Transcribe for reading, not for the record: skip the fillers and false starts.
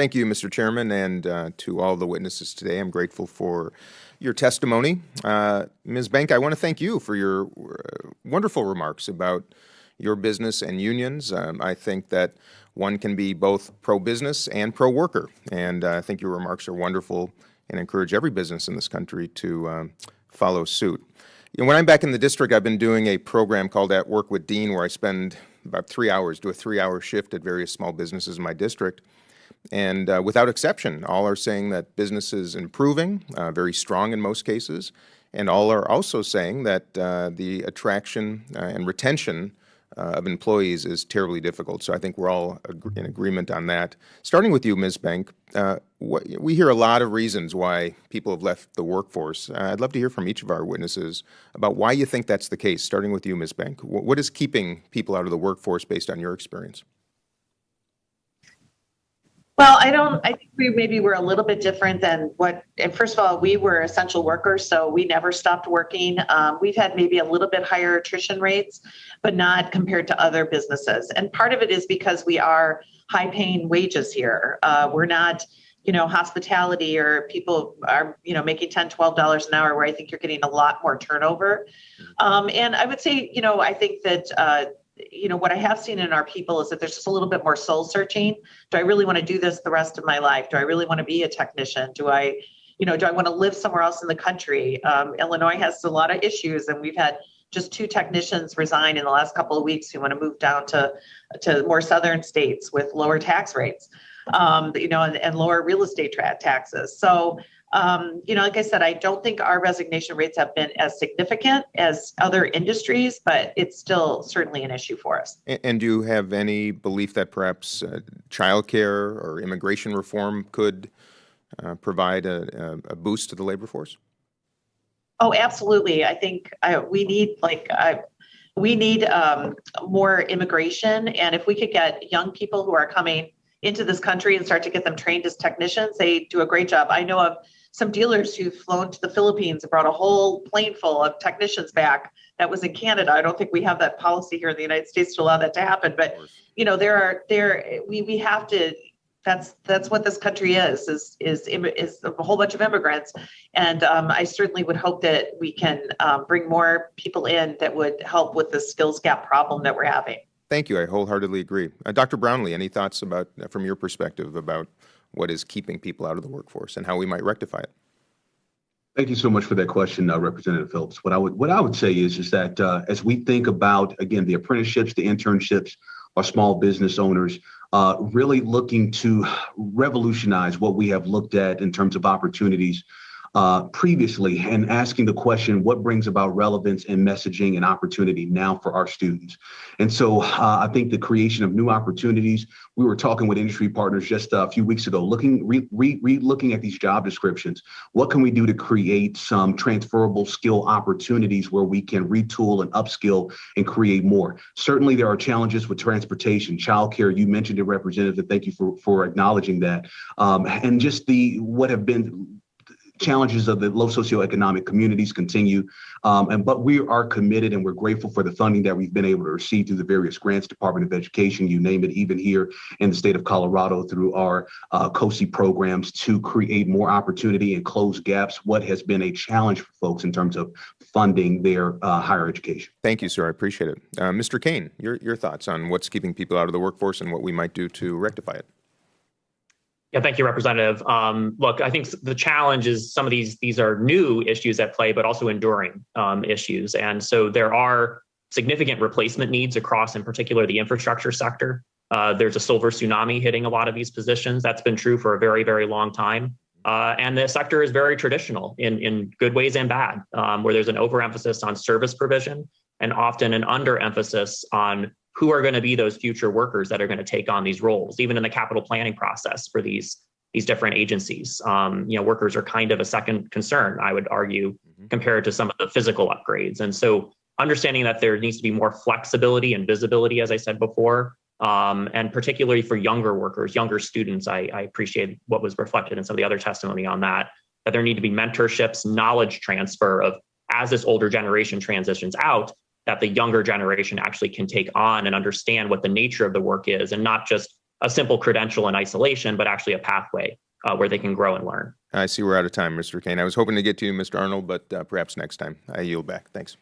Thank you, Mr. Chairman, and to all the witnesses today. I'm grateful for your testimony. Ms. Bank, I want to thank you for your wonderful remarks about your business and unions. I think that one can be both pro-business and pro-worker, and I think your remarks are wonderful and encourage every business in this country to follow suit. You know, when I'm back in the district, I've been doing a program called At Work with Dean, where I spend about 3 hours, do a 3-hour shift at various small businesses in my district. And without exception, all are saying that business is improving, very strong in most cases, and all are also saying that the attraction and retention of employees is terribly difficult. So I think we're all in agreement on that. Starting with you, Ms. Bank, we hear a lot of reasons why people have left the workforce. I'd love to hear from each of our witnesses about why you think that's the case. Starting with you, Ms. Bank, what is keeping people out of the workforce based on your experience? Well, I think maybe we're a little bit different than and first of all, we were essential workers, so we never stopped working. We've had maybe a little bit higher attrition rates, but not compared to other businesses. And part of it is because we are high paying wages here. We're not, hospitality, or people are, making $10, $12 an hour, where I think you're getting a lot more turnover. And I would say, I think that, what I have seen in our people is that there's just a little bit more soul searching. Do I really want to do this the rest of my life? Do I really want to be a technician? Do I want to live somewhere else in the country? Illinois has a lot of issues, and we've had just 2 technicians resign in the last couple of weeks who want to move down to more southern states with lower tax rates, and lower real estate taxes. So, like I said, I don't think our resignation rates have been as significant as other industries, but it's still certainly an issue for us. And do you have any belief that perhaps childcare or immigration reform could provide a boost to the labor force? Oh, absolutely. I think we need more immigration, and if we could get young people who are coming into this country and start to get them trained as technicians, they do a great job. I know of some dealers who've flown to the Philippines and brought a whole plane full of technicians back. That was in Canada. I don't think we have that policy here in the United States to allow that to happen. But we have to. That's what this country is a whole bunch of immigrants, and I certainly would hope that we can bring more people in that would help with the skills gap problem that we're having. Thank you. I wholeheartedly agree. Dr. Brownlee, any thoughts from your perspective about what is keeping people out of the workforce and how we might rectify it? Thank you so much for that question, Representative Phillips. What I would say is that as we think about, again, the apprenticeships, the internships, our small business owners, really looking to revolutionize what we have looked at in terms of opportunities previously, and asking the question, what brings about relevance and messaging and opportunity now for our students? And so I think the creation of new opportunities, we were talking with industry partners just a few weeks ago, looking at these job descriptions. What can we do to create some transferable skill opportunities where we can retool and upskill and create more? Certainly there are challenges with transportation, childcare. You mentioned it, Representative. Thank you for acknowledging that. And just what have been challenges of the low socioeconomic communities continue, but we are committed, and we're grateful for the funding that we've been able to receive through the various grants, Department of Education, you name it, even here in the state of Colorado through our COSI programs, to create more opportunity and close gaps, what has been a challenge for folks in terms of funding their higher education. Thank you, sir. I appreciate it. Mr. Kane, your thoughts on what's keeping people out of the workforce and what we might do to rectify it? Yeah, thank you, Representative. Look, I think the challenge is some of these are new issues at play, but also enduring issues. And so there are significant replacement needs across, in particular, the infrastructure sector. There's a silver tsunami hitting a lot of these positions. That's been true for a very, very long time. And the sector is very traditional in good ways and bad, where there's an overemphasis on service provision and often an underemphasis on who are going to be those future workers that are going to take on these roles, even in the capital planning process for these different agencies. Workers are kind of a second concern, I would argue, compared to some of the physical upgrades. And so understanding that there needs to be more flexibility and visibility, as I said before, and particularly for younger workers, younger students, I appreciate what was reflected in some of the other testimony on that there need to be mentorships, knowledge transfer of, as this older generation transitions out, that the younger generation actually can take on and understand what the nature of the work is, and not just a simple credential in isolation, but actually a pathway where they can grow and learn. I see we're out of time, Mr. Kane. I was hoping to get to you, Mr. Arnold, but perhaps next time. I yield back. Thanks.